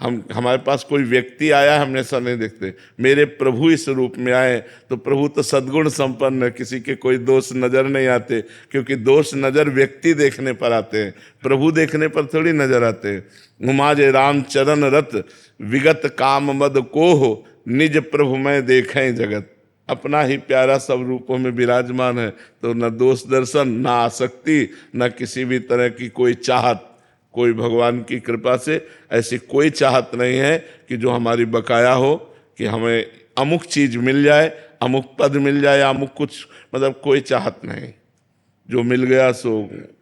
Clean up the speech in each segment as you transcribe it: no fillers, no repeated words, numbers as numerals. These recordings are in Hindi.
हमारे पास कोई व्यक्ति आया हम ऐसा नहीं देखते, मेरे प्रभु इस रूप में आए तो प्रभु तो सद्गुण संपन्न है, किसी के कोई दोष नजर नहीं आते, क्योंकि दोष नजर व्यक्ति देखने पर आते हैं, प्रभु देखने पर थोड़ी नजर आते हैं। उमाजे राम चरण रत विगत काम मद को हो, निज प्रभु में देखें जगत। अपना ही प्यारा सब रूपों में विराजमान है, तो न दोष दर्शन, न आसक्ति, न किसी भी तरह की कोई चाहत। कोई भगवान की कृपा से ऐसी कोई चाहत नहीं है कि जो हमारी बकाया हो, कि हमें अमुक चीज मिल जाए, अमुक पद मिल जाए, अमुक कुछ, मतलब कोई चाहत नहीं। जो मिल गया सो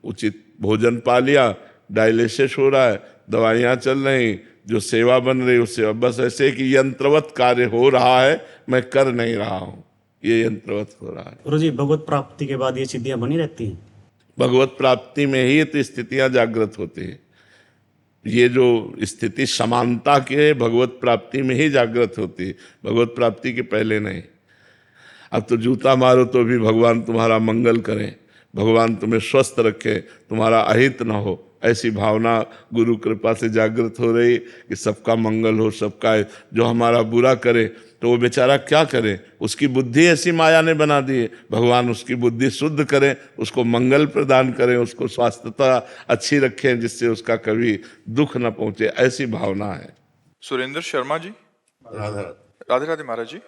उचित भोजन पा लिया, डायलिसिस हो रहा है, दवाइयाँ चल रही, जो सेवा बन रही उससे, बस ऐसे कि यंत्रवत कार्य हो रहा है, मैं कर नहीं रहा हूँ, ये यंत्रवत हो रहा है। गुरु जी, भगवत प्राप्ति के बाद ये सिद्धियां बनी रहती हैं? भगवत प्राप्ति में ही तो स्थितियां जागृत होती है। ये जो स्थिति समानता के भगवत प्राप्ति में ही जागृत होती है, भगवत प्राप्ति के पहले नहीं। अब तो जूता मारो तो भी भगवान तुम्हारा मंगल करें, भगवान तुम्हें स्वस्थ रखे, तुम्हारा अहित ना हो, ऐसी भावना गुरु कृपा से जागृत हो रही कि सबका मंगल हो, सबका। जो हमारा बुरा करे तो वो बेचारा क्या करे, उसकी बुद्धि ऐसी माया ने बना दी है, भगवान उसकी बुद्धि शुद्ध करें, उसको मंगल प्रदान करें, उसको स्वास्थ्यता अच्छी रखें, जिससे उसका कभी दुख न पहुंचे, ऐसी भावना है। सुरेंद्र शर्मा जी। राधा राधे राधे महाराज जी।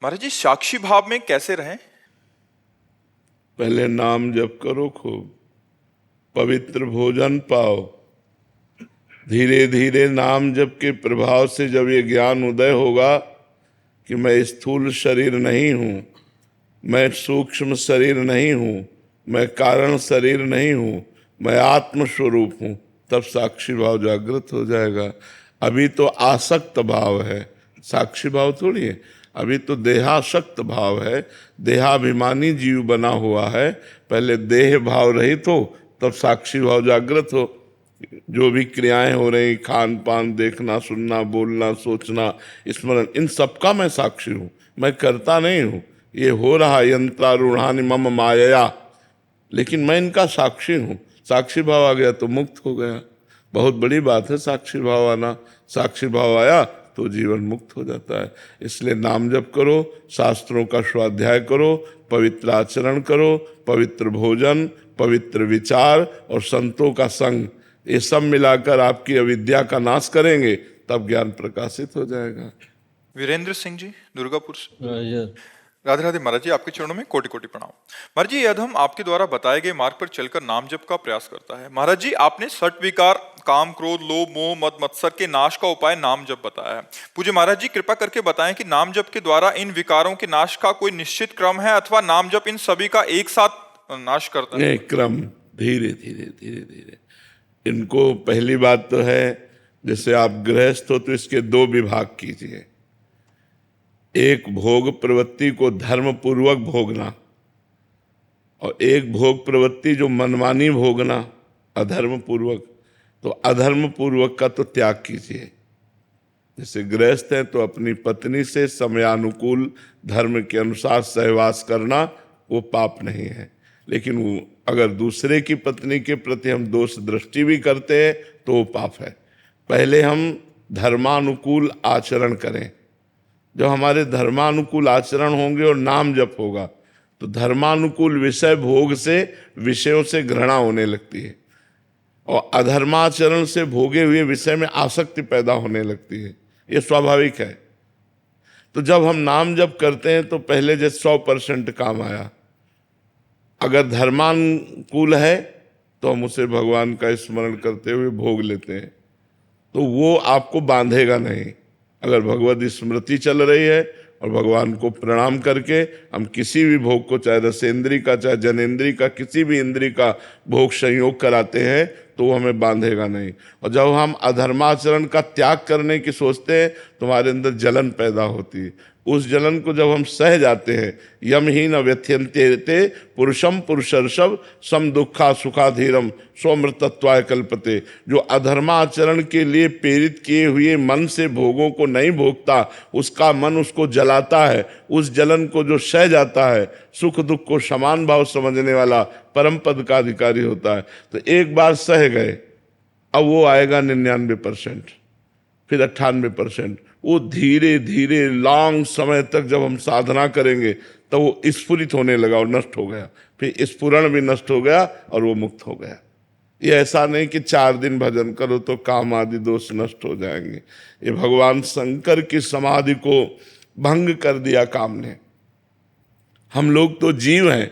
महाराज जी, साक्षी भाव में कैसे रहें? पहले नाम जप करो खूब, पवित्र भोजन पाओ, धीरे धीरे नाम जप के प्रभाव से जब ये ज्ञान उदय होगा कि मैं स्थूल शरीर नहीं हूँ, मैं सूक्ष्म शरीर नहीं हूँ, मैं कारण शरीर नहीं हूँ, मैं आत्म स्वरूप हूँ, तब साक्षी भाव जागृत हो जाएगा। अभी तो आसक्त भाव है, साक्षी भाव थोड़ी है, अभी तो देहासक्त भाव है, देहाभिमानी जीव बना हुआ है। पहले देह भाव रहित हो, तब साक्षी भाव जागृत हो। जो भी क्रियाएं हो रही, खान पान, देखना, सुनना, बोलना, सोचना, स्मरण, इन सबका मैं साक्षी हूँ, मैं करता नहीं हूँ। ये हो रहा यंत्रारूढ़ानि मम मायया, लेकिन मैं इनका साक्षी हूँ। साक्षी भाव आ गया तो मुक्त हो गया। बहुत बड़ी बात है साक्षी भाव आना। साक्षी भाव आया तो जीवन मुक्त हो जाता है। इसलिए नाम जप करो, शास्त्रों का स्वाध्याय करो, पवित्र आचरण करो, पवित्र भोजन, पवित्र विचार और संतों का संग, ये सब मिलाकर आपकी अविद्या का नाश करेंगे, तब ज्ञान प्रकाशित हो जाएगा। वीरेंद्र सिंह जी, दुर्गापुर से। राधे राधे महाराज जी, आपके चरणों में कोटि कोटि प्रणाम। महाराज जी, यदि हम आपके द्वारा बताए गए मार्ग पर चलकर नाम जप का प्रयास करता है, महाराज जी आपने सठ विकार, काम, क्रोध, लोभ, मोह, मद, मत्सर के नाश का उपाय नाम जप बताया है। पूज्य महाराज जी, कृपा करके बताएं कि नाम जप के द्वारा इन विकारों के नाश का कोई निश्चित क्रम है, अथवा नाम जप इन सभी का एक साथ नाश करता है? नहीं, क्रम, धीरे धीरे धीरे धीरे। इनको पहली बात तो है, जैसे आप गृहस्थ हो तो इसके दो विभाग कीजिए। एक भोग प्रवृत्ति को धर्म पूर्वक भोगना, और एक भोग प्रवृत्ति जो मनमानी भोगना अधर्म पूर्वक। तो अधर्म पूर्वक का तो त्याग कीजिए। जैसे गृहस्थ है तो अपनी पत्नी से समयानुकूल धर्म के अनुसार सहवास करना वो पाप नहीं है, लेकिन वो अगर दूसरे की पत्नी के प्रति हम दोष दृष्टि भी करते हैं तो वो पाप है। पहले हम धर्मानुकूल आचरण करें। जब हमारे धर्मानुकूल आचरण होंगे और नाम जप होगा तो धर्मानुकूल विषय भोग से, विषयों से घृणा होने लगती है, और अधर्माचरण से भोगे हुए विषय में आसक्ति पैदा होने लगती है। ये स्वाभाविक है। तो जब हम नाम जप करते हैं तो पहले जैसे 100% काम आया। अगर धर्मानुकूल है तो हम उसे भगवान का स्मरण करते हुए भोग लेते हैं, तो वो आपको बांधेगा नहीं। अगर भगवत स्मृति चल रही है और भगवान को प्रणाम करके हम किसी भी भोग को, चाहे रसेंद्री का, चाहे जनेंद्री का, किसी भी इंद्री का भोग संयोग कराते हैं, तो वो हमें बांधेगा नहीं। और जब हम अधर्माचरण का त्याग करने की सोचते हैं तो हमारे अंदर जलन पैदा होती है। उस जलन को जब हम सह जाते हैं, यम ही न व्यथ्यन्ते पुरुषम पुरुषर्षभ सम दुखा सुखाधीरम स्वमृतत्वाय कल्पते। जो अधर्माचरण के लिए प्रेरित किए हुए मन से भोगों को नहीं भोगता, उसका मन उसको जलाता है। उस जलन को जो सह जाता है, सुख दुख को समान भाव समझने वाला परम पद का अधिकारी होता है। तो एक बार सह गए, अब वो आएगा 99%। फिर 98%। वो धीरे धीरे लॉन्ग समय तक जब हम साधना करेंगे तो वो स्फुरित होने लगा और नष्ट हो गया, फिर स्फुरण भी नष्ट हो गया और वो मुक्त हो गया। ये ऐसा नहीं कि 4 दिन भजन करो तो काम आदि दोष नष्ट हो जाएंगे। ये भगवान शंकर की समाधि को भंग कर दिया काम ने। हम लोग तो जीव हैं,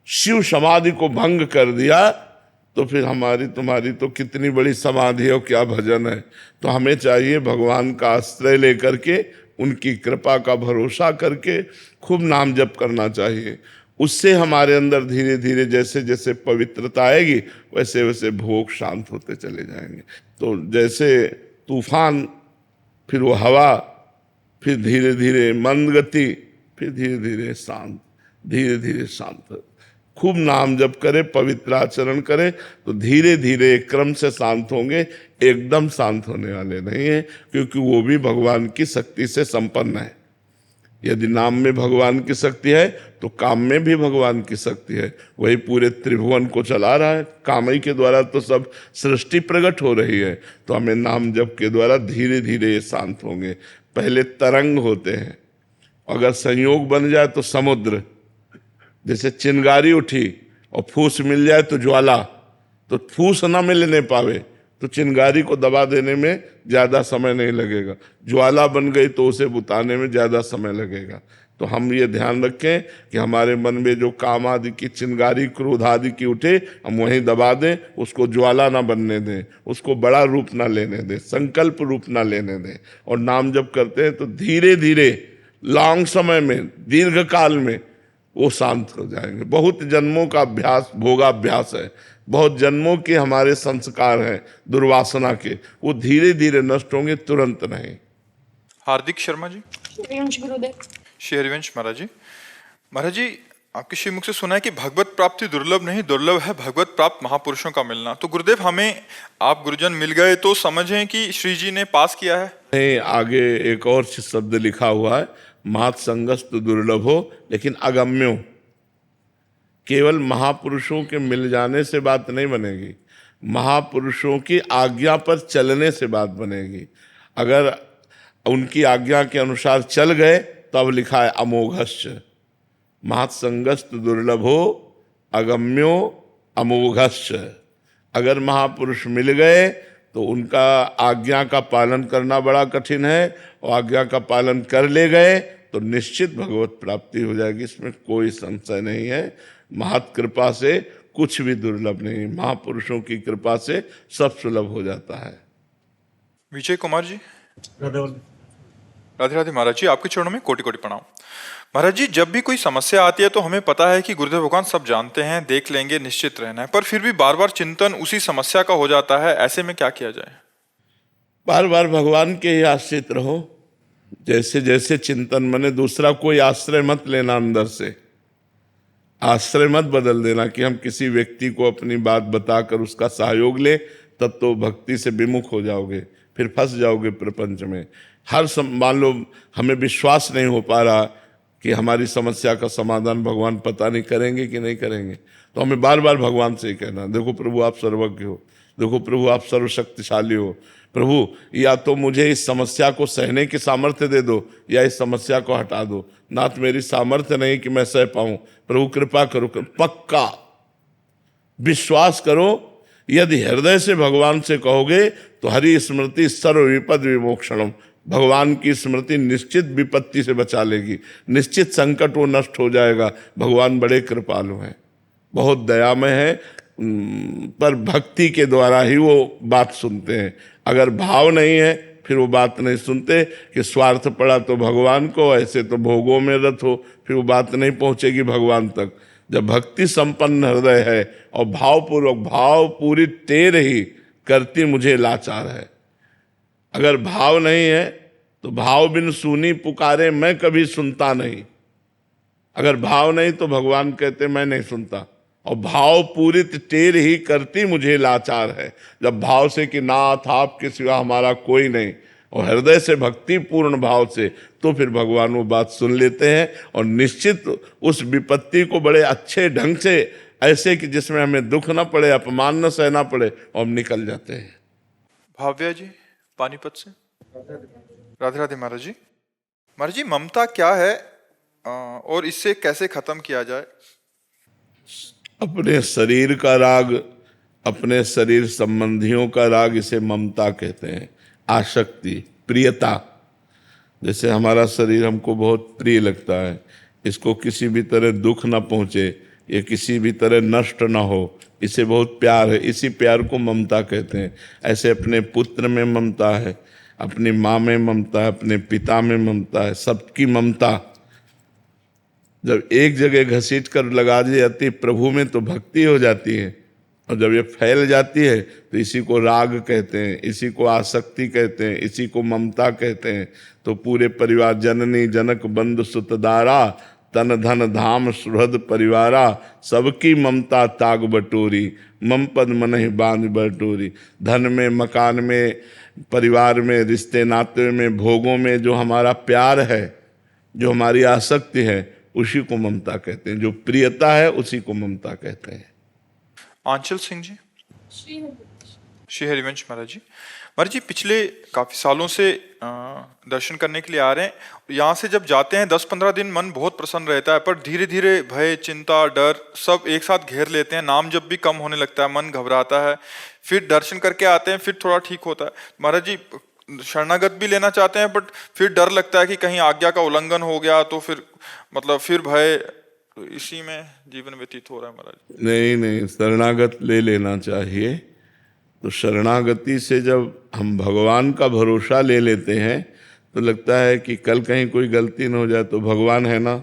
शिव समाधि को भंग कर दिया तो फिर हमारी तुम्हारी तो कितनी बड़ी समाधि और क्या भजन है। तो हमें चाहिए भगवान का आश्रय लेकर के, उनकी कृपा का भरोसा करके खूब नाम जप करना चाहिए। उससे हमारे अंदर धीरे धीरे जैसे जैसे पवित्रता आएगी वैसे वैसे भोग शांत होते चले जाएंगे। तो जैसे तूफान, फिर वो हवा, फिर धीरे धीरे मंद गति, फिर धीरे धीरे शांत, धीरे धीरे शांत। खूब नाम जप करे, पवित्र आचरण करे तो धीरे धीरे एक क्रम से शांत होंगे, एकदम शांत होने वाले नहीं है, क्योंकि वो भी भगवान की शक्ति से संपन्न है। यदि नाम में भगवान की शक्ति है तो काम में भी भगवान की शक्ति है। वही पूरे त्रिभुवन को चला रहा है, काम ही के द्वारा तो सब सृष्टि प्रकट हो रही है। तो हमें नाम जप के द्वारा धीरे धीरे ये शांत होंगे। पहले तरंग होते हैं, अगर संयोग बन जाए तो समुद्र, जैसे चिंगारी उठी और फूस मिल जाए तो ज्वाला, तो फूस ना मिलने पावे तो चिंगारी को दबा देने में ज़्यादा समय नहीं लगेगा, ज्वाला बन गई तो उसे बुताने में ज़्यादा समय लगेगा। तो हम ये ध्यान रखें कि हमारे मन में जो काम आदि की चिंगारी, क्रोध आदि की उठे, हम वहीं दबा दें, उसको ज्वाला ना बनने दें, उसको बड़ा रूप ना लेने दें, संकल्प रूप ना लेने दें। और नाम जब करते हैं तो धीरे धीरे लॉन्ग समय में, दीर्घ काल में वो शांत हो जाएंगे। बहुत जन्मों का अभ्यास, भोगाभ्यास है, बहुत जन्मों के हमारे संस्कार हैं दुर्वासना के, वो धीरे धीरे नष्ट होंगे, तुरंत नहीं। हार्दिक शर्मा जी। हरिवंश गुरुदेव। श्री हरिवंश महाराज जी। महाराज जी, आपके श्रीमुख से सुना है कि भगवत प्राप्ति दुर्लभ नहीं, दुर्लभ है भगवत प्राप्त महापुरुषों का मिलना। तो गुरुदेव, हमें आप गुरुजन मिल गए तो समझें कि श्री जी ने पास किया है? नहीं, आगे एक और शब्द लिखा हुआ है, महत् संगस्त दुर्लभो लेकिन अगम्यो। केवल महापुरुषों के मिल जाने से बात नहीं बनेगी, महापुरुषों की आज्ञा पर चलने से बात बनेगी। अगर उनकी आज्ञा के अनुसार चल गए तब लिखा है अमोघश्च। महत् संगस्त दुर्लभो अगम्यो अमोघश्च। अगर महापुरुष मिल गए तो उनका आज्ञा का पालन करना बड़ा कठिन है, और आज्ञा का पालन कर ले गए तो निश्चित भगवत प्राप्ति हो जाएगी, इसमें कोई संशय नहीं है। महत् कृपा से कुछ भी दुर्लभ नहीं, महापुरुषों की कृपा से सब सुलभ हो जाता है। विजय कुमार जी। राधे बोल। राधे राधे महाराज जी, आपके चरणों में कोटि कोटि प्रणाम। महाराज जी, जब भी कोई समस्या आती है तो हमें पता है कि गुरुदेव भगवान सब जानते हैं, देख लेंगे, निश्चित रहना है, पर फिर भी बार बार चिंतन उसी समस्या का हो जाता है। ऐसे में क्या किया जाए? बार बार भगवान के ही आश्रित रहो। जैसे जैसे चिंतन बने, दूसरा कोई आश्रय मत लेना, अंदर से आश्रय मत बदल देना कि हम किसी व्यक्ति को अपनी बात बताकर उसका सहयोग ले, तब तो भक्ति से विमुख हो जाओगे, फिर फंस जाओगे प्रपंच में। मान लो हमें विश्वास नहीं हो पा रहा कि हमारी समस्या का समाधान भगवान पता नहीं करेंगे कि नहीं करेंगे, तो हमें बार बार भगवान से ही कहना, देखो प्रभु आप सर्वज्ञ हो, देखो प्रभु आप सर्वशक्तिशाली हो, प्रभु या तो मुझे इस समस्या को सहने की सामर्थ्य दे दो या इस समस्या को हटा दो, नाथ मेरी सामर्थ्य नहीं कि मैं सह पाऊं, प्रभु कृपा करो। पक्का विश्वास करो, यदि हृदय से भगवान से कहोगे तो हरि स्मृति सर्व विपद विमोक्षणम, भगवान की स्मृति निश्चित विपत्ति से बचा लेगी, निश्चित संकट वो नष्ट हो जाएगा। भगवान बड़े कृपालु हैं, बहुत दयामय है, पर भक्ति के द्वारा ही वो बात सुनते हैं। अगर भाव नहीं है फिर वो बात नहीं सुनते, कि स्वार्थ पड़ा तो भगवान को, ऐसे तो भोगों में रत हो, फिर वो बात नहीं पहुंचेगी भगवान तक। जब भक्ति संपन्न हृदय है और भावपूर्वक, भाव पूरी टेर ही करती मुझे लाचार है। अगर भाव नहीं है तो भाव बिन सुनी पुकारे मैं कभी सुनता नहीं। अगर भाव नहीं तो भगवान कहते मैं नहीं सुनता। और भाव पूरित टेर ही करती मुझे लाचार है। जब भाव से कि नाथ आपके सिवा हमारा कोई नहीं, और हृदय से भक्ति पूर्ण भाव से, तो फिर भगवान वो बात सुन लेते हैं और निश्चित उस विपत्ति को बड़े अच्छे ढंग से, ऐसे कि जिसमें हमें दुख न पड़े, अपमान न सहना पड़े, और हम निकल जाते हैं। भाव्या जी पानीपत से। राधे राधे महाराज जी। महाराज जी, ममता क्या है और इससे कैसे खत्म किया जाए? अपने शरीर का राग, अपने शरीर संबंधियों का राग, इसे ममता कहते हैं। आसक्ति, प्रियता। जैसे हमारा शरीर हमको बहुत प्रिय लगता है, इसको किसी भी तरह दुख ना पहुंचे, ये किसी भी तरह नष्ट ना हो, इसे बहुत प्यार है, इसी प्यार को ममता कहते हैं। ऐसे अपने पुत्र में ममता है, अपनी माँ में ममता है, अपने पिता में ममता है, सबकी ममता जब एक जगह घसीट कर लगा दी जाती है प्रभु में तो भक्ति हो जाती है, और जब ये फैल जाती है तो इसी को राग कहते हैं, इसी को आसक्ति कहते हैं, इसी को ममता कहते हैं। तो पूरे परिवार, जननी जनक बंधु सुतदारा, तन धन धाम सुहृद परिवारा, सबकी ममता ताग बटोरी, मम पद मनहि बांध बटोरी। धन में, मकान में, परिवार में, रिश्ते नाते में, भोगों में जो हमारा प्यार है, जो हमारी आसक्ति है, उसी को ममता कहते हैं। जो प्रियता है उसी को ममता कहते हैं। आंचल सिंह जी। श्री हरिवंश महाराज जी। महाराज जी, पिछले काफी सालों से दर्शन करने के लिए आ रहे हैं। यहाँ से जब जाते हैं 10-15 दिन मन बहुत प्रसन्न रहता है, पर धीरे धीरे भय, चिंता, डर सब एक साथ घेर लेते हैं। नाम जब भी कम होने लगता है मन घबराता है। फिर दर्शन करके आते हैं, फिर थोड़ा ठीक होता है। महाराज जी, शरणागत भी लेना चाहते हैं, बट फिर डर लगता है कि कहीं आज्ञा का उल्लंघन हो गया तो फिर फिर भय, इसी में जीवन व्यतीत हो रहा है महाराज। नहीं, शरणागत ले लेना चाहिए। तो शरणागति से जब हम भगवान का भरोसा ले लेते हैं तो लगता है कि कल कहीं कोई गलती न हो जाए तो भगवान है ना,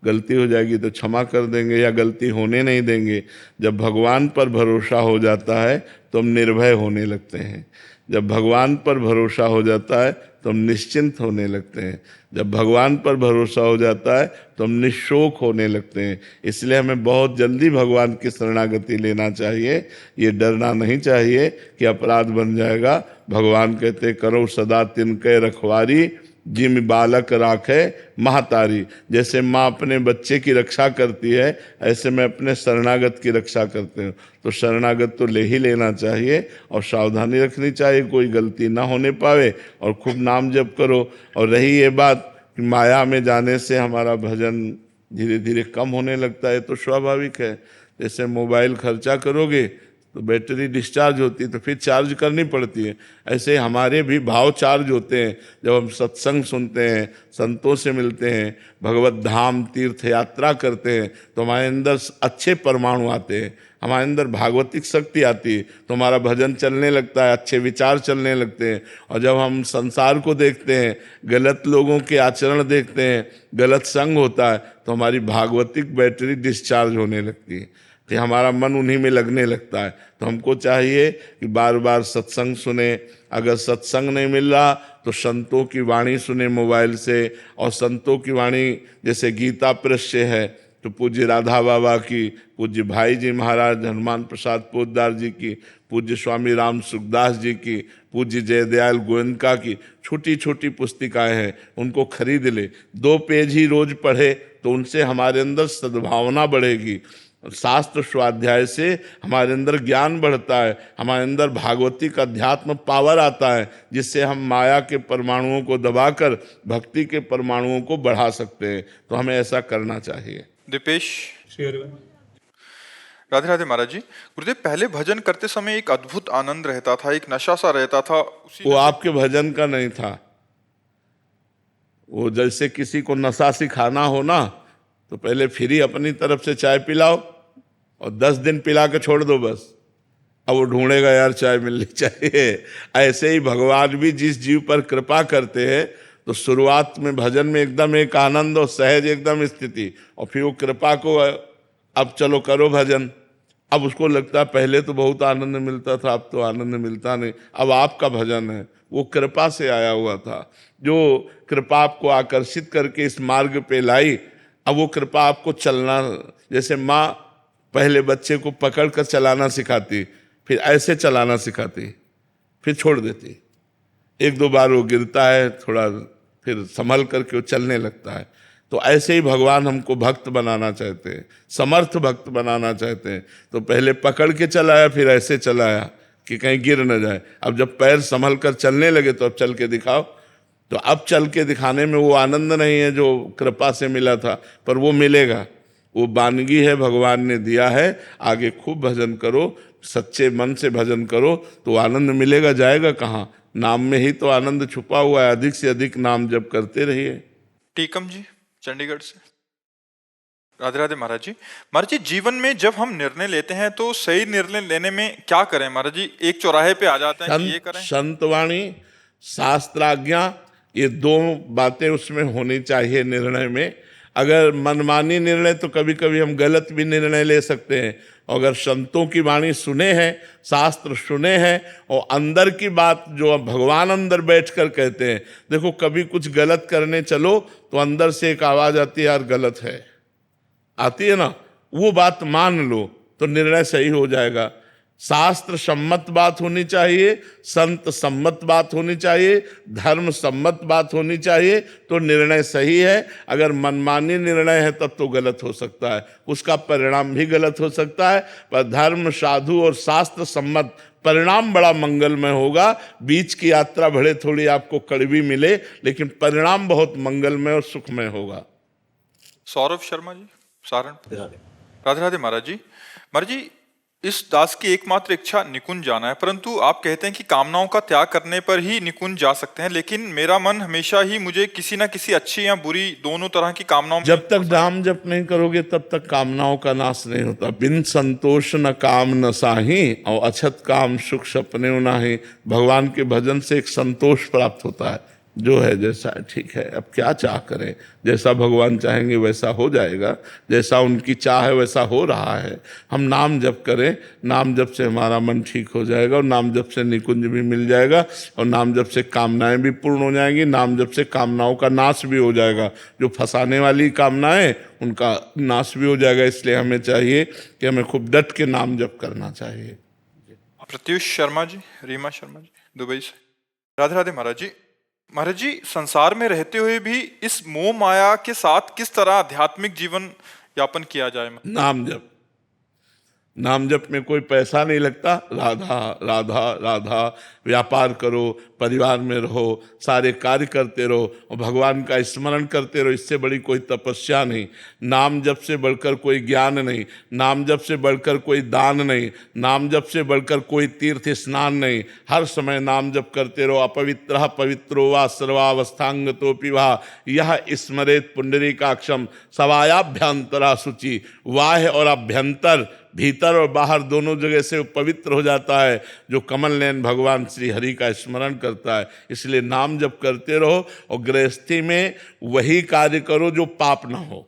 गलती हो जाएगी तो क्षमा कर देंगे या गलती होने नहीं देंगे। जब भगवान पर भरोसा हो जाता है तो हम निर्भय होने लगते हैं। जब भगवान पर भरोसा हो जाता है तो हम निश्चिंत होने लगते हैं। जब भगवान पर भरोसा हो जाता है तो हम निशोक होने लगते हैं। इसलिए हमें बहुत जल्दी भगवान की शरणागति लेना चाहिए। ये डरना नहीं चाहिए कि अपराध बन जाएगा। भगवान कहते करो सदा तिनके रखवारी, जिम बालक राखे महतारी। जैसे माँ अपने बच्चे की रक्षा करती है, ऐसे मैं अपने शरणागत की रक्षा करते हूँ। तो शरणागत तो ले ही लेना चाहिए और सावधानी रखनी चाहिए, कोई गलती ना होने पावे, और खूब नाम जप करो। और रही ये बात कि माया में जाने से हमारा भजन धीरे धीरे कम होने लगता है, तो स्वाभाविक है। जैसे मोबाइल खर्चा करोगे तो बैटरी डिस्चार्ज होती है, तो फिर चार्ज करनी पड़ती है। ऐसे हमारे भी भाव चार्ज होते हैं। जब हम सत्संग सुनते हैं, संतों से मिलते हैं, भगवत धाम तीर्थ यात्रा करते हैं, तो हमारे अंदर अच्छे परमाणु आते हैं, हमारे अंदर भागवतिक शक्ति आती है, तो हमारा भजन चलने लगता है, अच्छे विचार चलने लगते हैं। और जब हम संसार को देखते हैं, गलत लोगों के आचरण देखते हैं, गलत संग होता है, तो हमारी भागवतिक बैटरी डिस्चार्ज होने लगती है, कि हमारा मन उन्हीं में लगने लगता है। तो हमको चाहिए कि बार बार सत्संग सुने। अगर सत्संग नहीं मिल रहा तो संतों की वाणी सुने मोबाइल से। और संतों की वाणी जैसे गीता प्रश्य है तो पूज्य राधा बाबा की, पूज्य भाई जी महाराज हनुमान प्रसाद पोद्दार जी की, पूज्य स्वामी राम सुखदास जी की, पूज्य जयदयाल गोयनका की छोटी छोटी पुस्तिकाएं हैं, उनको खरीद ले। 2 पेज ही रोज पढ़े तो उनसे हमारे अंदर सद्भावना बढ़ेगी। शास्त्र स्वाध्याय से हमारे अंदर ज्ञान बढ़ता है, हमारे अंदर भागवतिक अध्यात्म पावर आता है, जिससे हम माया के परमाणुओं को दबाकर भक्ति के परमाणुओं को बढ़ा सकते हैं। तो हमें ऐसा करना चाहिए। दीपेश। राधे राधे महाराज जी। गुरुदेव, पहले भजन करते समय एक अद्भुत आनंद रहता था, एक नशा सा रहता था। वो आपके भजन का नहीं था। वो जैसे किसी को नशा सिखाना हो ना, तो पहले फ्री अपनी तरफ से चाय पिलाओ और 10 दिन पिला के छोड़ दो बस। अब वो ढूंढेगा यार चाय मिलनी चाहिए। ऐसे ही भगवान भी जिस जीव पर कृपा करते हैं तो शुरुआत में भजन में एकदम एक आनंद और सहज एकदम स्थिति, और फिर वो कृपा को अब चलो करो भजन। अब उसको लगता है पहले तो बहुत आनंद मिलता था, अब तो आनंद मिलता नहीं। अब आपका भजन है वो कृपा से आया हुआ था, जो कृपा आपको आकर्षित करके इस मार्ग पे लाई। अब वो कृपा आपको चलना, जैसे माँ पहले बच्चे को पकड़ कर चलाना सिखाती, फिर ऐसे चलाना सिखाती, फिर छोड़ देती। 1-2 बार वो गिरता है, थोड़ा फिर संभल करके वो चलने लगता है। तो ऐसे ही भगवान हमको भक्त बनाना चाहते हैं, समर्थ भक्त बनाना चाहते हैं। तो पहले पकड़ के चलाया, फिर ऐसे चलाया, कि कहीं गिर न जाए। अब जब पैर संभल कर चलने लगे तो अब चल के दिखाओ। तो अब चल के दिखाने में वो आनंद नहीं है जो कृपा से मिला था, पर वो मिलेगा। वो वानगी है, भगवान ने दिया है। आगे खूब भजन करो, सच्चे मन से भजन करो तो आनंद मिलेगा। जाएगा कहाँ? नाम में ही तो आनंद छुपा हुआ है। अधिक से अधिक नाम जप करते रहिए। टीकम जी चंडीगढ़ से। राधे राधे महाराज जी। महाराज जी, जीवन में जब हम निर्णय लेते हैं तो सही निर्णय लेने में क्या करें महाराज जी? एक चौराहे पे आ जाते हैं कि ये करें। संतवाणी, शास्त्राज्ञा, ये दो बातें उसमें होनी चाहिए निर्णय में। अगर मनमानी निर्णय तो कभी कभी हम गलत भी निर्णय ले सकते हैं। अगर संतों की वाणी सुने हैं, शास्त्र सुने हैं और अंदर की बात जो भगवान अंदर बैठकर कहते हैं, देखो कभी कुछ गलत करने चलो तो अंदर से एक आवाज आती है, यार गलत है, आती है ना, वो बात मान लो तो निर्णय सही हो जाएगा। शास्त्र सम्मत बात होनी चाहिए, संत सम्मत बात होनी चाहिए, धर्म सम्मत बात होनी चाहिए तो निर्णय सही है। अगर मनमानी निर्णय है तब तो गलत हो सकता है, उसका परिणाम भी गलत हो सकता है। पर धर्म, साधु और शास्त्र सम्मत परिणाम बड़ा मंगलमय होगा। बीच की यात्रा भले थोड़ी आपको कड़वी मिले, लेकिन परिणाम बहुत मंगलमय और सुखमय होगा। सौरभ शर्मा जी सहारनपुर। राधे राधे महाराज जी। महाराज जी, इस दास की एकमात्र इच्छा निकुंज जाना है, परंतु आप कहते हैं कि कामनाओं का त्याग करने पर ही निकुंज जा सकते हैं, लेकिन मेरा मन हमेशा ही मुझे किसी ना किसी अच्छी या बुरी दोनों तरह की कामनाओं में। जब तक नाम जप नहीं करोगे तब तक कामनाओं का नाश नहीं होता। बिन संतोष न काम न साही और अछत काम सुख सपने नाही। भगवान के भजन से एक संतोष प्राप्त होता है। जो है जैसा है ठीक है, अब क्या चाह करें, जैसा भगवान चाहेंगे वैसा हो जाएगा, जैसा उनकी चाह है वैसा हो रहा है। हम नाम जप करें, नाम जप से हमारा मन ठीक हो जाएगा और नाम जप से निकुंज भी मिल जाएगा और नाम जप से कामनाएं भी पूर्ण हो जाएंगी। नाम जप से कामनाओं का नाश भी हो जाएगा, जो फंसाने वाली कामनाएं उनका नाश भी हो जाएगा। इसलिए हमें चाहिए कि हमें खूब डट के नाम जप करना चाहिए। प्रत्युष शर्मा जी, रीमा शर्मा जी दुबई से। राधे राधे महाराज जी। महाराज जी, संसार में रहते हुए भी इस मोह माया के साथ किस तरह आध्यात्मिक जीवन यापन किया जाए? नाम जप, नाम जप में कोई पैसा नहीं लगता। राधा राधा राधा, व्यापार करो, परिवार में रहो, सारे कार्य करते रहो और भगवान का स्मरण करते रहो। इससे बड़ी कोई तपस्या नहीं। नाम जप से बढ़कर कोई ज्ञान नहीं, नाम जप से बढ़कर कोई दान नहीं, नाम जप से बढ़कर कोई तीर्थ स्नान नहीं। हर समय नाम जप करते रहो। अपवित्रः पवित्रो वा सर्वावस्थांगतोऽपि वा यह स्मरेत पुंडरीकाक्षम सवायाभ्यंतरा शुचि। वाह्य और अभ्यंतर, भीतर और बाहर दोनों जगह से पवित्र हो जाता है जो कमल नयन भगवान श्री हरि का स्मरण करता है। इसलिए नाम जप करते रहो और गृहस्थी में वही कार्य करो जो पाप ना हो।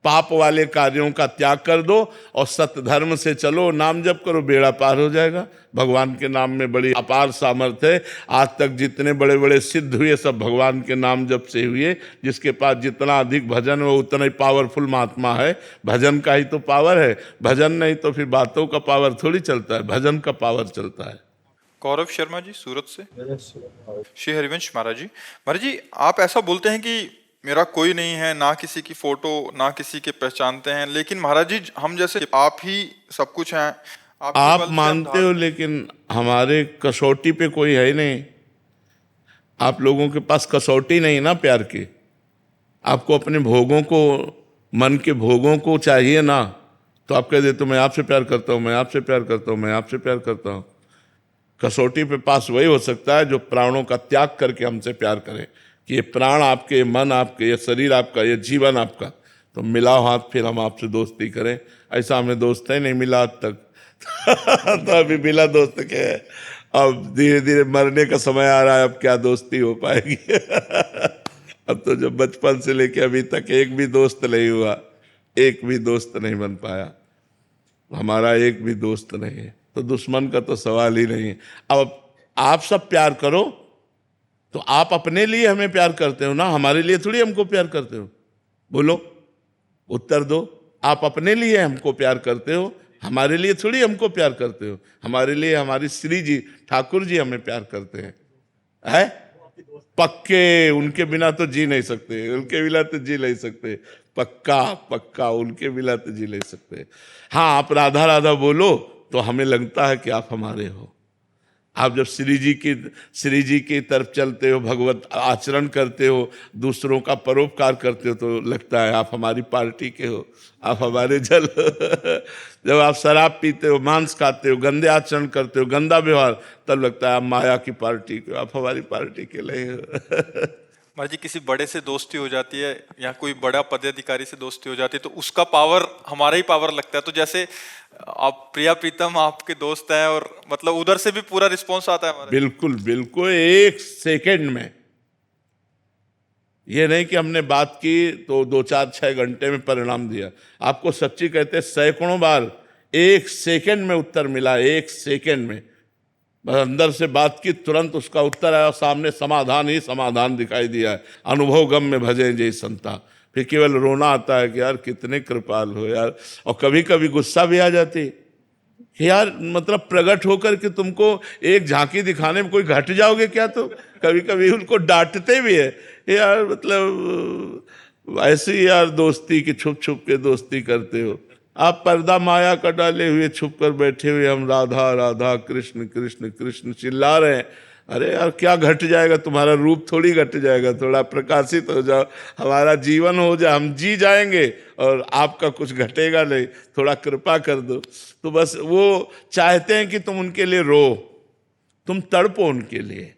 पाप वाले कार्यों का त्याग कर दो और सत्य धर्म से चलो, नाम जप करो, बेड़ा पार हो जाएगा। भगवान के नाम में बड़ी अपार सामर्थ्य है। आज तक जितने बड़े बड़े सिद्ध हुए सब भगवान के नाम जप से हुए। जिसके पास जितना अधिक भजन है वो उतना ही पावरफुल महात्मा है। भजन का ही तो पावर है, भजन नहीं तो फिर बातों का पावर थोड़ी चलता है, भजन का पावर चलता है। गौरव शर्मा जी सूरत से। श्री हरिवंश महाराज जी। महाराज जी, आप ऐसा बोलते हैं कि मेरा कोई नहीं है, ना किसी की फोटो, ना किसी के पहचानते हैं, लेकिन महाराज जी हम जैसे आप ही सब कुछ हैं। आप मानते हो लेकिन हमारे कसौटी पे कोई है ही नहीं। आप लोगों के पास कसौटी नहीं ना प्यार की। आपको अपने भोगों को, मन के भोगों को चाहिए ना, तो आप कह देते हो मैं आपसे प्यार करता हूँ, मैं आपसे प्यार करता हूँ, मैं आपसे प्यार करता हूँ। कसौटी पे पास वही हो सकता है जो प्राणों का त्याग करके हमसे प्यार करे कि ये प्राण आपके, ये मन आपके, ये शरीर आपका, ये जीवन आपका, तो मिलाओ हाथ फिर हम आपसे दोस्ती करें। ऐसा हमें दोस्त है नहीं मिला आज तक। तो अभी मिला दोस्त के, अब धीरे धीरे मरने का समय आ रहा है, अब क्या दोस्ती हो पाएगी। अब तो जब बचपन से लेके अभी तक एक भी दोस्त नहीं हुआ, एक भी दोस्त नहीं बन पाया, हमारा एक भी दोस्त नहीं है, तो दुश्मन का तो सवाल ही नहीं है। अब आप सब प्यार करो तो आप अपने लिए हमें प्यार करते हो ना, हमारे लिए थोड़ी हमको प्यार करते हो। बोलो, उत्तर दो। आप अपने लिए हमको प्यार करते हो, हमारे लिए थोड़ी हमको प्यार करते हो। हमारे लिए हमारी श्री जी ठाकुर जी हमें प्यार करते हैं। पक्के, उनके बिना तो जी नहीं सकते, उनके बिना तो जी नहीं सकते। पक्का पक्का, उनके बिना तो जी नहीं सकते। हाँ, आप राधा राधा बोलो तो हमें लगता है कि आप हमारे हो। आप जब श्री जी की तरफ चलते हो, भगवत आचरण करते हो, दूसरों का परोपकार करते हो, तो लगता है आप हमारी पार्टी के हो, आप हमारे जल जब आप शराब पीते हो, मांस खाते हो, गंदे आचरण करते हो, गंदा व्यवहार, तब लगता है आप माया की पार्टी के हो, आप हमारी पार्टी के लिए हो। महाराज जी, किसी बड़े से दोस्ती हो जाती है या कोई बड़ा पदाधिकारी से दोस्ती हो जाती है तो उसका पावर हमारा ही पावर लगता है। तो जैसे आप प्रिया प्रीतम आपके दोस्त हैं और मतलब उधर से भी पूरा रिस्पॉन्स आता है हमारे। बिल्कुल बिल्कुल, एक सेकंड में। ये नहीं कि हमने बात की तो 2-4-6 घंटे में परिणाम दिया। आपको सच्ची कहते सैकड़ों बार एक सेकंड में उत्तर मिला, एक सेकंड में। बस अंदर से बात की, तुरंत उसका उत्तर आया, सामने समाधान ही समाधान दिखाई दिया है। अनुभव गम में भजे जय संता। फिर केवल रोना आता है कि यार कितने कृपाल हो यार। और कभी कभी गुस्सा भी आ जाती कि यार मतलब प्रकट होकर के तुमको एक झांकी दिखाने में कोई घट जाओगे क्या? तो कभी कभी उनको डांटते भी है यार, मतलब ऐसी यार दोस्ती की छुप छुप के दोस्ती करते हो आप। पर्दा माया का डाले हुए छुप कर बैठे हुए हम राधा राधा कृष्ण कृष्ण कृष्ण चिल्ला रहे हैं। अरे यार क्या घट जाएगा? तुम्हारा रूप थोड़ी घट जाएगा, थोड़ा प्रकाशित हो जाओ, हमारा जीवन हो जाए, हम जी जाएंगे और आपका कुछ घटेगा नहीं, थोड़ा कृपा कर दो। तो बस वो चाहते हैं कि तुम उनके लिए रो, तुम तड़पो उनके लिए,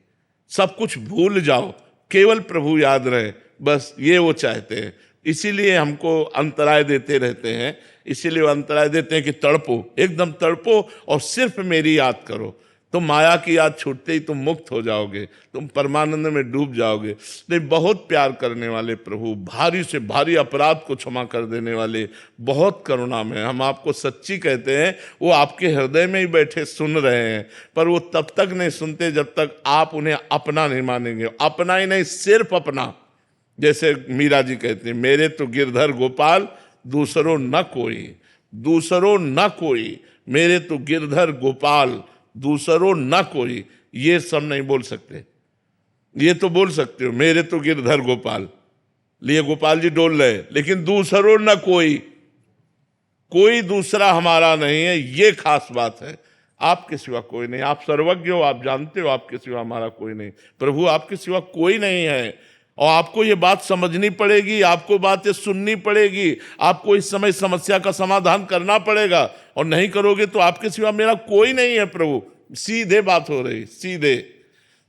सब कुछ भूल जाओ, केवल प्रभु याद रहे, बस ये वो चाहते हैं। इसीलिए हमको अंतराय देते रहते हैं, इसीलिए वो अंतराय देते हैं कि तड़पो, एकदम तड़पो और सिर्फ मेरी याद करो। तुम माया की याद छूटते ही तुम मुक्त हो जाओगे, तुम परमानंद में डूब जाओगे। नहीं, बहुत प्यार करने वाले प्रभु, भारी से भारी अपराध को क्षमा कर देने वाले, बहुत करुणा में। हम आपको सच्ची कहते हैं, वो आपके हृदय में ही बैठे सुन रहे हैं, पर वो तब तक नहीं सुनते जब तक आप उन्हें अपना नहीं मानेंगे। अपना ही नहीं, सिर्फ अपना। जैसे मीरा जी कहते हैं, मेरे तो गिरधर गोपाल दूसरों न कोई, दूसरों न कोई, मेरे तो गिरधर गोपाल दूसरों न कोई। ये सब नहीं बोल सकते, ये तो बोल सकते हो मेरे तो गिरधर गोपाल, लिए गोपाल जी डोल रहे, लेकिन दूसरों न कोई, कोई दूसरा हमारा नहीं है, ये खास बात है। आपके सिवा कोई नहीं, आप सर्वज्ञ हो, आप जानते हो आपके सिवा हमारा कोई नहीं। प्रभु आपके सिवा कोई नहीं है, और आपको ये बात समझनी पड़ेगी, आपको बातें सुननी पड़ेगी, आपको इस समय समस्या का समाधान करना पड़ेगा, और नहीं करोगे तो आपके सिवा मेरा कोई नहीं है प्रभु। सीधे बात हो रही, सीधे।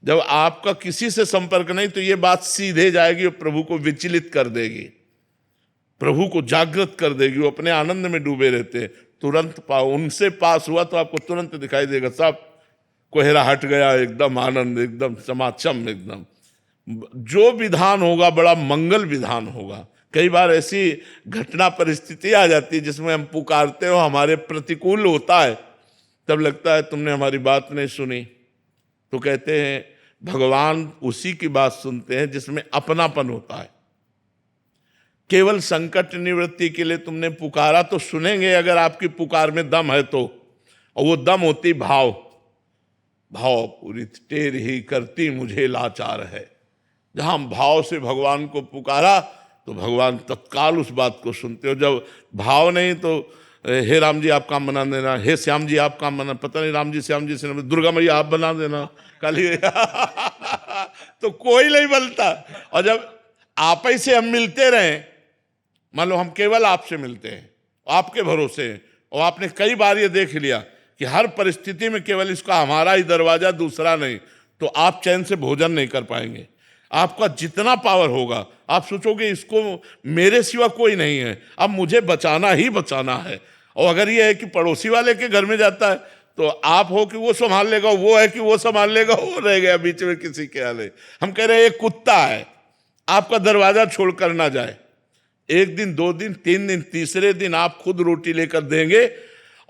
जब आपका किसी से संपर्क नहीं तो ये बात सीधे जाएगी और प्रभु को विचलित कर देगी, प्रभु को जागृत कर देगी। वो अपने आनंद में डूबे रहते हैं, तुरंत पाओ। उनसे पास हुआ तो आपको तुरंत दिखाई देगा, सब कोहरा हट गया, एकदम आनंद, एकदम समाचम, एकदम जो विधान होगा बड़ा मंगल विधान होगा। कई बार ऐसी घटना परिस्थिति आ जाती है जिसमें हम पुकारते हो, हमारे प्रतिकूल होता है, तब लगता है तुमने हमारी बात नहीं सुनी। तो कहते हैं भगवान उसी की बात सुनते हैं जिसमें अपनापन होता है। केवल संकट निवृत्ति के लिए तुमने पुकारा तो सुनेंगे, अगर आपकी पुकार में दम है तो। और वो दम होती भाव, भाव पूरी टेर ही करती मुझे लाचार है। जहां हम भाव से भगवान को पुकारा तो भगवान तत्काल उस बात को सुनते हो। जब भाव नहीं तो हे राम जी आप काम बना देना, हे श्याम जी आप काम बना, पता नहीं राम जी श्याम जी से, दुर्गा मैया आप बना देना काली तो कोई नहीं बनता। और जब आप ही से हम मिलते रहें, मान लो हम केवल आपसे मिलते हैं, आपके भरोसे हैं, और आपने कई बार ये देख लिया कि हर परिस्थिति में केवल इसका हमारा ही दरवाजा, दूसरा नहीं, तो आप चैन से भोजन नहीं कर पाएंगे। आपका जितना पावर होगा आप सोचोगे इसको मेरे सिवा कोई नहीं है, अब मुझे बचाना ही बचाना है। और अगर ये है कि पड़ोसी वाले के घर में जाता है तो आप हो कि वो संभाल लेगा, वो है कि वो संभाल लेगा, वो रह गया बीच में किसी के हाले। हम कह रहे हैं एक कुत्ता है, आपका दरवाजा छोड़कर ना जाए, 1 दिन 2 दिन 3 दिन, तीसरे दिन आप खुद रोटी लेकर देंगे।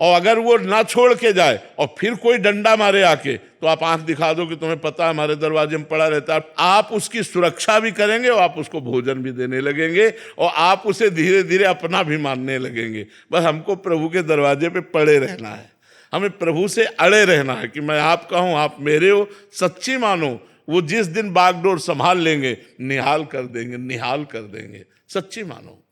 और अगर वो ना छोड़ के जाए और फिर कोई डंडा मारे आके, तो आप आंख दिखा दो कि तुम्हें पता है हमारे दरवाजे में पड़ा रहता है। आप उसकी सुरक्षा भी करेंगे और आप उसको भोजन भी देने लगेंगे, और आप उसे धीरे धीरे अपना भी मानने लगेंगे। बस हमको प्रभु के दरवाजे पे पड़े रहना है, हमें प्रभु से अड़े रहना है कि मैं आपका हूं, आप मेरे हो, सच्ची मानो। वो जिस दिन बागडोर संभाल लेंगे, निहाल कर देंगे, निहाल कर देंगे, सच्ची मानो।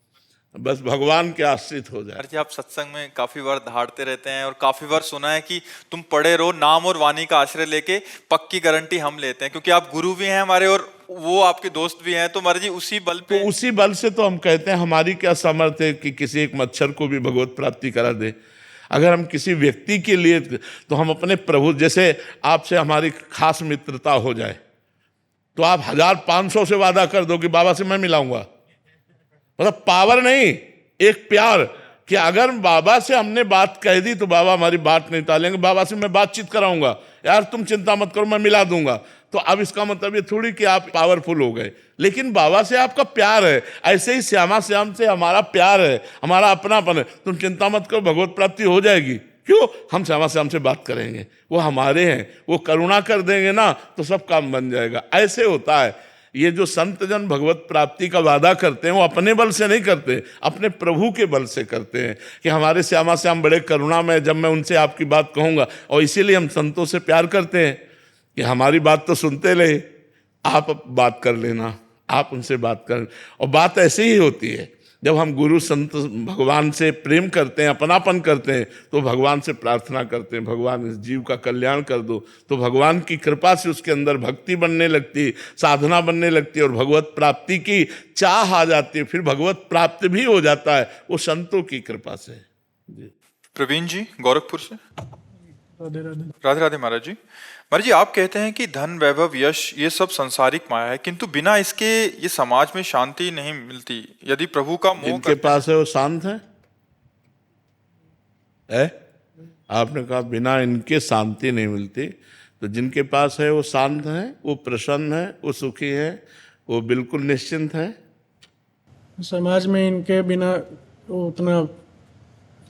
बस भगवान के आश्रित हो जाए। महाराज जी, आप सत्संग में काफी बार दहाड़ते रहते हैं और काफी बार सुना है कि तुम पढ़े रहो, नाम और वाणी का आश्रय लेके पक्की गारंटी हम लेते हैं, क्योंकि आप गुरु भी हैं हमारे और वो आपके दोस्त भी हैं। तो महाराज जी उसी बल तो पे उसी बल से तो हम कहते हैं हमारी क्या सामर्थ्य है कि किसी एक मच्छर को भी भगवत प्राप्ति करा दे। अगर हम किसी व्यक्ति के लिए, तो हम अपने प्रभु, जैसे आपसे हमारी खास मित्रता हो जाए तो आप 1500 से वादा कर दो कि बाबा से मैं मिलाऊंगा। मतलब पावर नहीं, एक प्यार कि अगर बाबा से हमने बात कह दी तो बाबा हमारी बात नहीं टालेंगे, बाबा से मैं बातचीत कराऊंगा, यार तुम चिंता मत करो मैं मिला दूंगा। तो अब इसका मतलब ये थोड़ी कि आप पावरफुल हो गए, लेकिन बाबा से आपका प्यार है। ऐसे ही श्यामा श्याम से हमारा प्यार है, हमारा अपनापन है। तुम चिंता मत करो, भगवत प्राप्ति हो जाएगी। क्यों? हम श्यामा श्याम से बात करेंगे, वो हमारे हैं, वो करुणा कर देंगे ना तो सब काम बन जाएगा। ऐसे होता है। ये जो संत जन भगवत प्राप्ति का वादा करते हैं वो अपने बल से नहीं करते, अपने प्रभु के बल से करते हैं कि हमारे श्यामा श्याम बड़े करुणा में, जब मैं उनसे आपकी बात कहूँगा। और इसीलिए हम संतों से प्यार करते हैं कि हमारी बात तो सुनते रहे, आप बात कर लेना, आप उनसे बात कर। और बात ऐसे ही होती है, जब हम गुरु संत भगवान से प्रेम करते हैं, अपनापन करते हैं, तो भगवान से प्रार्थना करते हैं, भगवान इस जीव का कल्याण कर दो। तो भगवान की कृपा से उसके अंदर भक्ति बनने लगती, साधना बनने लगती है और भगवत प्राप्ति की चाह आ जाती है। फिर भगवत प्राप्त भी हो जाता है, वो संतों की कृपा से। जी। प्रवीण जी गोरखपुर से। राधे राधे। राधे राधे महाराज जी। महाराज जी, आप कहते हैं कि धन, वैभव, यश ये सब सांसारिक माया है, किंतु बिना इसके ये समाज में शांति नहीं मिलती। यदि प्रभु का मोह जिनके पास है वो शांत है? आपने कहा बिना इनके शांति नहीं मिलती, तो जिनके पास है वो शांत है, वो प्रसन्न है, वो सुखी है, वो बिल्कुल निश्चिंत है। समाज में इनके बिना उतना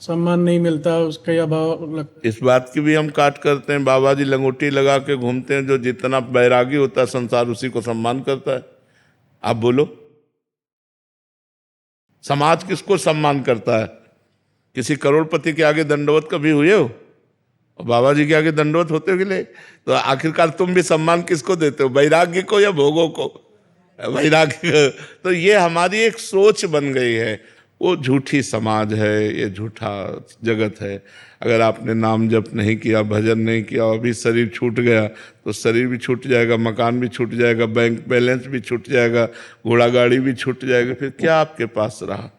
सम्मान नहीं मिलता, उसका अभाव लगता। इस बात की भी हम काट करते हैं, बाबा जी लंगोटी लगा के घूमते हैं, जो जितना बैरागी होता है संसार उसी को सम्मान करता है। आप बोलो, समाज किसको सम्मान करता है? किसी करोड़पति के आगे दंडवत कभी हुए हो? और बाबा जी के आगे दंडवत होते हो कि नहीं? तो आखिरकार तुम भी सम्मान किसको देते हो, वैराग्य को या भोगों को? वैराग्य। तो ये हमारी एक सोच बन गई है, वो झूठी समाज है, ये झूठा जगत है। अगर आपने नाम जप नहीं किया, भजन नहीं किया, अभी शरीर छूट गया तो शरीर भी छूट जाएगा, मकान भी छूट जाएगा, बैंक बैलेंस भी छूट जाएगा, घोड़ा गाड़ी भी छूट जाएगा, फिर क्या आपके पास रहा?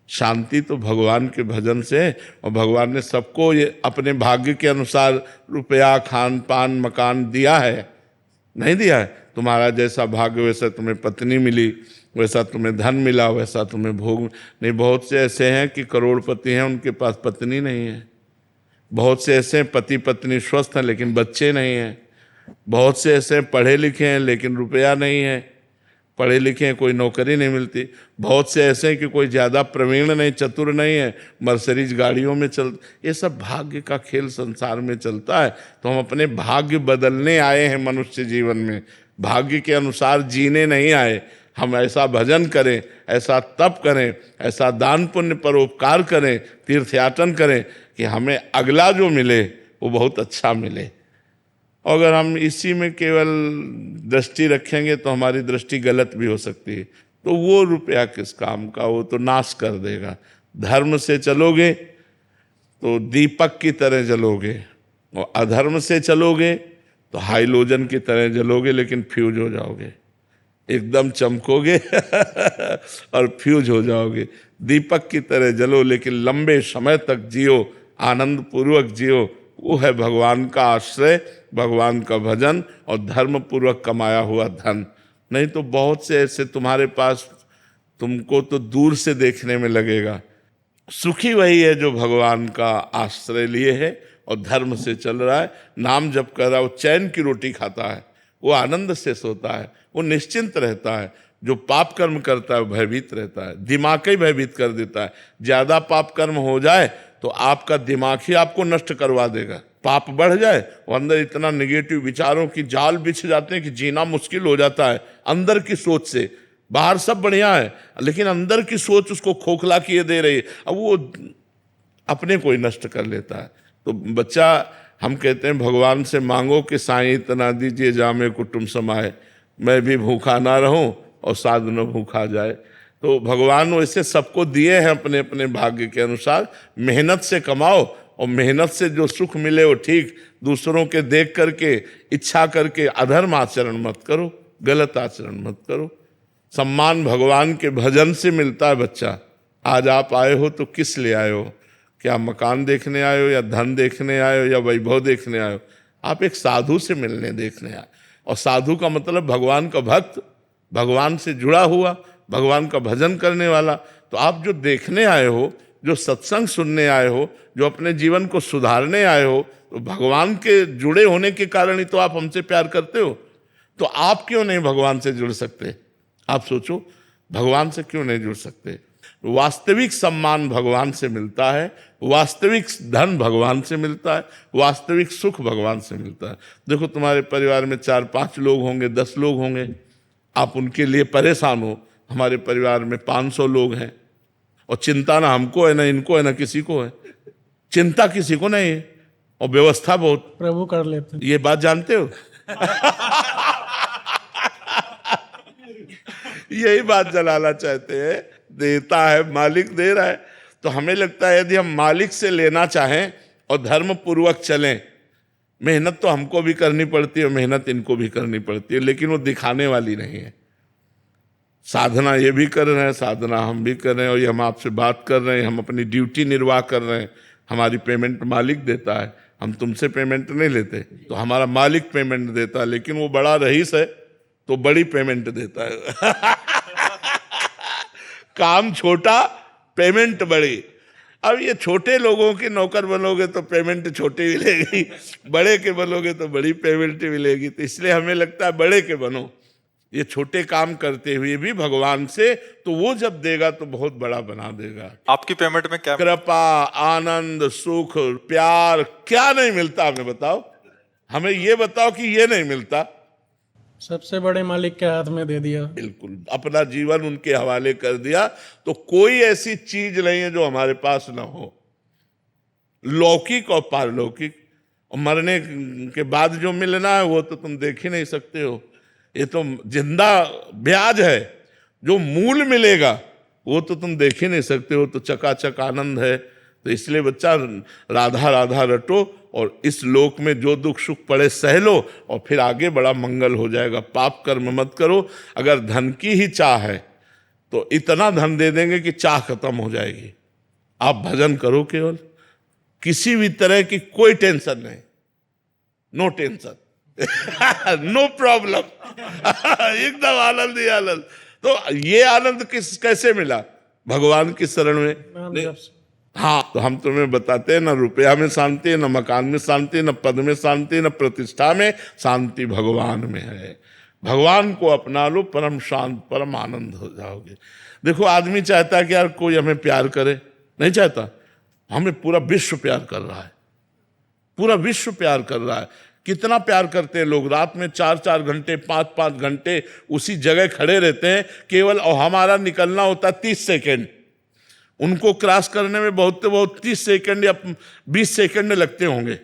शांति तो भगवान के भजन से है। और भगवान ने सबको ये अपने भाग्य के अनुसार रुपया, खान पान, मकान दिया है, नहीं दिया है? तुम्हारा जैसा भाग्य वैसा तुम्हें पत्नी मिली, वैसा तुम्हें धन मिला, वैसा तुम्हें भोग नहीं। बहुत से ऐसे हैं कि करोड़पति हैं, उनके पास पत्नी नहीं है। बहुत से ऐसे पति पत्नी स्वस्थ हैं लेकिन बच्चे नहीं हैं। बहुत से ऐसे पढ़े लिखे हैं लेकिन रुपया नहीं है, पढ़े लिखे हैं कोई नौकरी नहीं मिलती। बहुत से ऐसे हैं कि कोई ज़्यादा प्रवीण नहीं, चतुर नहीं है, मर्सिडीज गाड़ियों में चल। ये सब भाग्य का खेल संसार में चलता है। तो हम अपने भाग्य बदलने आए हैं मनुष्य जीवन में, भाग्य के अनुसार जीने नहीं आए। हम ऐसा भजन करें, ऐसा तप करें, ऐसा दान पुण्य परोपकार करें, तीर्थयाटन करें कि हमें अगला जो मिले वो बहुत अच्छा मिले। अगर हम इसी में केवल दृष्टि रखेंगे तो हमारी दृष्टि गलत भी हो सकती है। तो वो रुपया किस काम का, वो तो नाश कर देगा। धर्म से चलोगे तो दीपक की तरह जलोगे, और अधर्म से चलोगे तो हाइलोजन की तरह जलोगे लेकिन फ्यूज हो जाओगे, एकदम चमकोगे और फ्यूज हो जाओगे। दीपक की तरह जलो लेकिन लंबे समय तक जियो, आनंद पूर्वक जियो। वो है भगवान का आश्रय, भगवान का भजन और धर्म पूर्वक कमाया हुआ धन। नहीं तो बहुत से ऐसे तुम्हारे पास, तुमको तो दूर से देखने में लगेगा। सुखी वही है जो भगवान का आश्रय लिए है और धर्म से चल रहा है, नाम जप कर रहा है, वो चैन की रोटी खाता है, वो आनंद से सोता है, वो निश्चिंत रहता है। जो पाप कर्म करता है वो भयभीत रहता है, दिमाग ही भयभीत कर देता है। ज़्यादा पाप कर्म हो जाए तो आपका दिमाग ही आपको नष्ट करवा देगा। पाप बढ़ जाए और अंदर इतना नेगेटिव विचारों की जाल बिछ जाते हैं कि जीना मुश्किल हो जाता है। अंदर की सोच से, बाहर सब बढ़िया है लेकिन अंदर की सोच उसको खोखला किए दे रही है, अब वो अपने को ही नष्ट कर लेता है। तो बच्चा, हम कहते हैं भगवान से मांगो कि साईं इतना दीजिए जामे कुटुंब समाए, मैं भी भूखा ना रहूं और साधु न भूखा जाए। तो भगवान वैसे सबको दिए हैं अपने अपने भाग्य के अनुसार। मेहनत से कमाओ और मेहनत से जो सुख मिले वो ठीक, दूसरों के देख करके इच्छा करके अधर्म आचरण मत करो, गलत आचरण मत करो। सम्मान भगवान के भजन से मिलता है बच्चा। आज आप आए हो तो किस लिए आए हो? क्या मकान देखने आए हो, या धन देखने आए हो, या वैभव देखने आए हो? आप एक साधु से मिलने देखने आए। और साधु का मतलब भगवान का भक्त, भगवान से जुड़ा हुआ, भगवान का भजन करने वाला। तो आप जो देखने आए हो, जो सत्संग सुनने आए हो, जो अपने जीवन को सुधारने आए हो, तो भगवान के जुड़े होने के कारण ही तो आप हमसे प्यार करते हो। तो आप क्यों नहीं भगवान से जुड़ सकते? आप सोचो, भगवान से क्यों नहीं जुड़ सकते? वास्तविक सम्मान भगवान से मिलता है, वास्तविक धन भगवान से मिलता है, वास्तविक सुख भगवान से मिलता है। देखो, तुम्हारे परिवार में 4-5 लोग होंगे, 10 लोग होंगे, आप उनके लिए परेशान हो। हमारे परिवार में 500 लोग हैं और चिंता ना हमको है, ना इनको है, ना किसी को है। चिंता किसी को नहीं है और व्यवस्था बहुत प्रभु कर लेते हैं। ये बात जानते हो? यही बात जलाना चाहते हैं। देता है, मालिक दे रहा है। तो हमें लगता है यदि हम मालिक से लेना चाहें और धर्म पूर्वक चलें, मेहनत तो हमको भी करनी पड़ती है, मेहनत इनको भी करनी पड़ती है, लेकिन वो दिखाने वाली नहीं है। साधना ये भी कर रहे हैं, साधना हम भी कर रहे हैं, और ये हम आपसे बात कर रहे हैं, हम अपनी ड्यूटी निर्वाह कर रहे हैं। हमारी पेमेंट मालिक देता है, हम तुमसे पेमेंट नहीं लेते। तो हमारा मालिक पेमेंट देता है, लेकिन वो बड़ा रईस है तो बड़ी पेमेंट देता है। काम छोटा, पेमेंट बड़ी। अब ये छोटे लोगों के नौकर बनोगे तो पेमेंट छोटी मिलेगी, बड़े के बनोगे तो बड़ी पेमेंट मिलेगी। तो इसलिए हमें लगता है बड़े के बनो। ये छोटे काम करते हुए भी भगवान से, तो वो जब देगा तो बहुत बड़ा बना देगा। आपकी पेमेंट में क्या? कृपा, आनंद, सुख, प्यार, क्या नहीं मिलता हमें बताओ? हमें ये बताओ कि ये नहीं मिलता। सबसे बड़े मालिक के हाथ में दे दिया। बिल्कुल, अपना जीवन उनके हवाले कर दिया। तो कोई ऐसी चीज नहीं है जो हमारे पास ना हो, लौकिक और पारलौकिक। और मरने के बाद जो मिलना है वो तो तुम देख ही नहीं सकते हो। ये तो जिंदा ब्याज है। जो मूल मिलेगा वो तो तुम देख ही नहीं सकते हो। तो चकाचक आनंद है। तो इसलिए बच्चा, राधा राधा रटो और इस लोक में जो दुख सुख पड़े सह लो, और फिर आगे बड़ा मंगल हो जाएगा। पाप कर्म मत करो। अगर धन की ही चाह है तो इतना धन दे देंगे कि चाह खत्म हो जाएगी। आप भजन करो केवल, किसी भी तरह की कोई टेंशन नहीं, नो टेंशन, नो प्रॉब्लम, एकदम आनंद ही आनंद। तो ये आनंद कैसे मिला? भगवान की शरण में। नाम जप से। हाँ, तो हम तुम्हें बताते हैं, न रुपया में शांति, न मकान में शांति, न पद में शांति, न प्रतिष्ठा में शांति, भगवान में है। भगवान को अपना लो, परम शांत, परम आनंद हो जाओगे। देखो, आदमी चाहता है कि यार कोई हमें प्यार करे, नहीं चाहता। हमें पूरा विश्व प्यार कर रहा है, पूरा विश्व प्यार कर रहा है। कितना प्यार करते हैं लोग, रात में 4-4 घंटे, 5-5 घंटे उसी जगह खड़े रहते हैं केवल। और हमारा निकलना होता है 30 सेकेंड, उनको क्रॉस करने में बहुत 30 सेकंड या 20 सेकंड लगते होंगे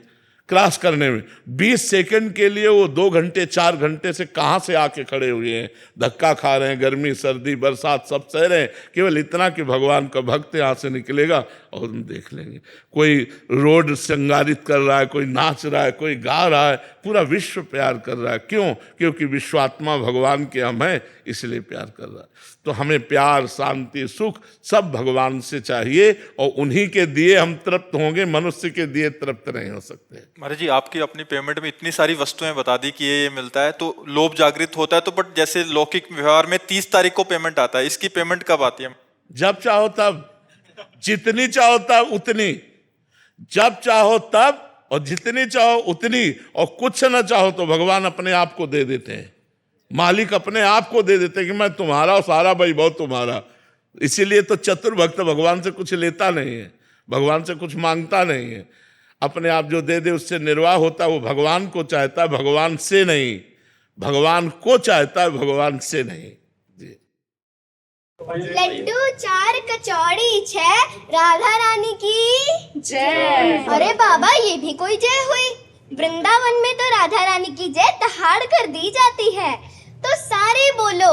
क्रॉस करने में। 20 सेकंड के लिए वो 2 घंटे 4 घंटे से कहाँ से आके खड़े हुए हैं, धक्का खा रहे हैं, गर्मी सर्दी बरसात सब सह रहे हैं, केवल इतना कि भगवान का भक्त यहाँ से निकलेगा और हम देख लेंगे। कोई रोड श्रृंगारित कर रहा है, कोई नाच रहा है, कोई गा रहा है, पूरा विश्व प्यार कर रहा है। क्यों? क्योंकि विश्वात्मा भगवान के हम हैं, इसलिए प्यार कर रहा है। तो हमें प्यार, शांति, सुख सब भगवान से चाहिए, और उन्हीं के दिए हम तृप्त होंगे, मनुष्य के दिए तृप्त नहीं हो सकते। महाराज जी, आपकी अपनी पेमेंट में इतनी सारी वस्तुएं बता दी कि ये मिलता है, तो लोभ जागृत होता है। तो बट जैसे लौकिक व्यवहार में 30 तारीख को पेमेंट आता है, इसकी पेमेंट कब आती है? जब चाहो तब, जितनी चाहो तब उतनी, जब चाहो तब, और जितनी चाहो उतनी, और कुछ न चाहो तो भगवान अपने आप को दे देते हैं। मालिक अपने आप को दे देते हैं कि मैं तुम्हारा, सारा वैभव तुम्हारा। इसीलिए तो चतुर भक्त भगवान से कुछ लेता नहीं है, भगवान से कुछ मांगता नहीं है। अपने आप जो दे दे उससे निर्वाह होता है। वो भगवान को चाहता है, भगवान से नहीं। भगवान को चाहता है, भगवान से नहीं। लड्डू 4 कचौड़ी 6 राधा रानी की जय। अरे बाबा, ये भी कोई जय हुई? वृंदावन में तो राधा रानी की जय दहाड़ कर दी जाती है। तो सारे बोलो,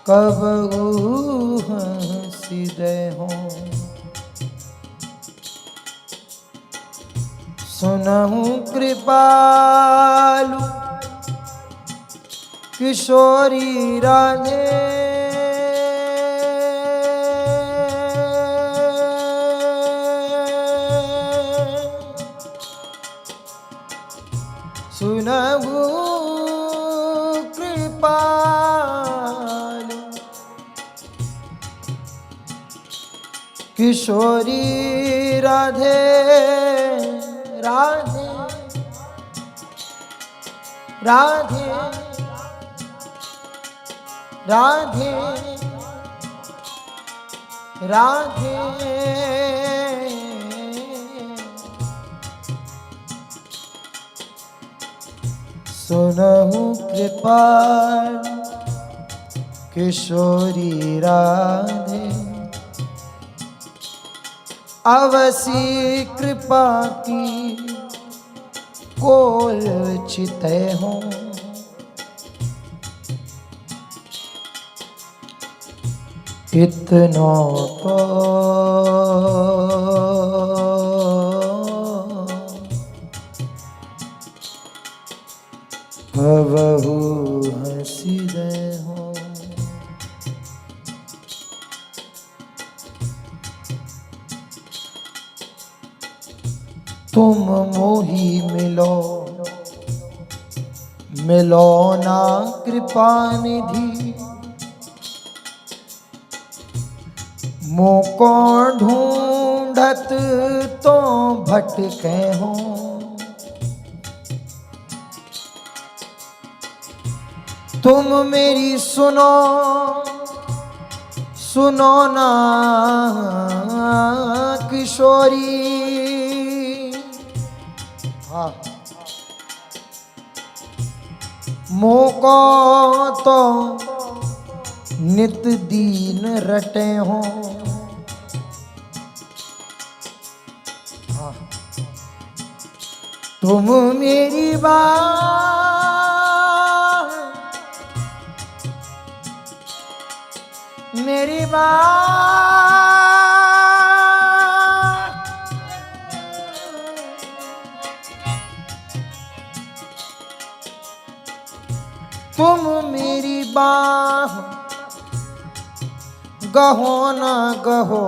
कब हंसिदय हो सुनहु कृपालु किशोरी राधे सुनहु कृपालु किशोरी राधे राधे राधे राधे राधे सुनहु कृपाल किशोरी राधे अवसी कृपा की कोल चिते हो इतना तो कबहू हंसिदय हो तुम मोही मिलो मिलो ना कृपा निधि मोको ढूंढत तो भटके हो तुम मेरी सुनो सुनो ना किशोरी हाँ मोको तो नित दीन रटे हो हाँ तुम मेरी बात मेरी बात तुम मेरी बात गहो ना गहो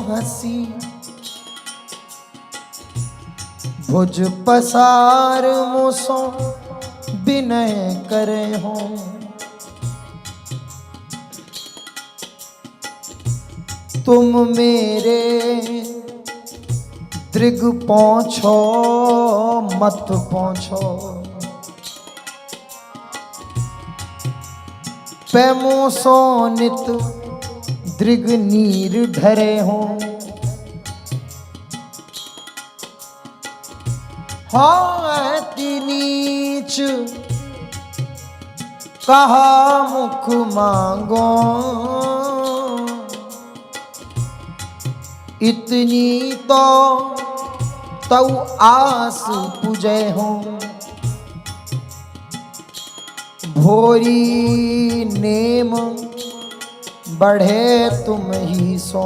हंसी भुज पसार मुसो विनय करे हो तुम मेरे दृग पहुँचो मत पहुँचो पैमो सो नित दृग नीर ढरे हो अति नीच कहा मुख मांगो इतनी तो तौ आस पूजे हो भोरी नेम बढ़े तुम ही सो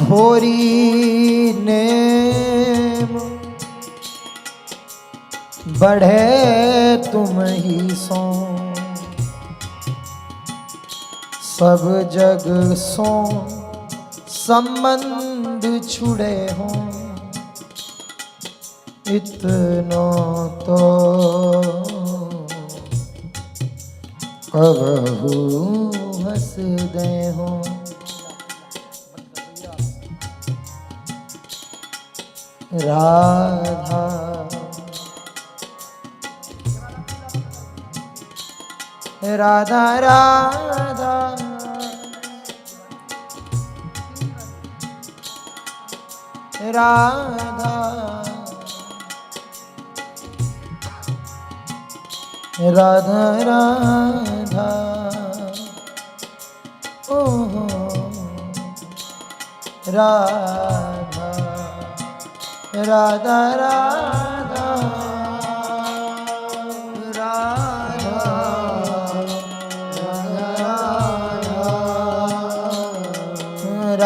भोरी नेम बढ़े तुम ही सो सब जग सो संबंध छुड़े हो इतना तो कबहू हंस दे हो राधा राधा राधा राधा राधा राधा ओ राधा राधा राधा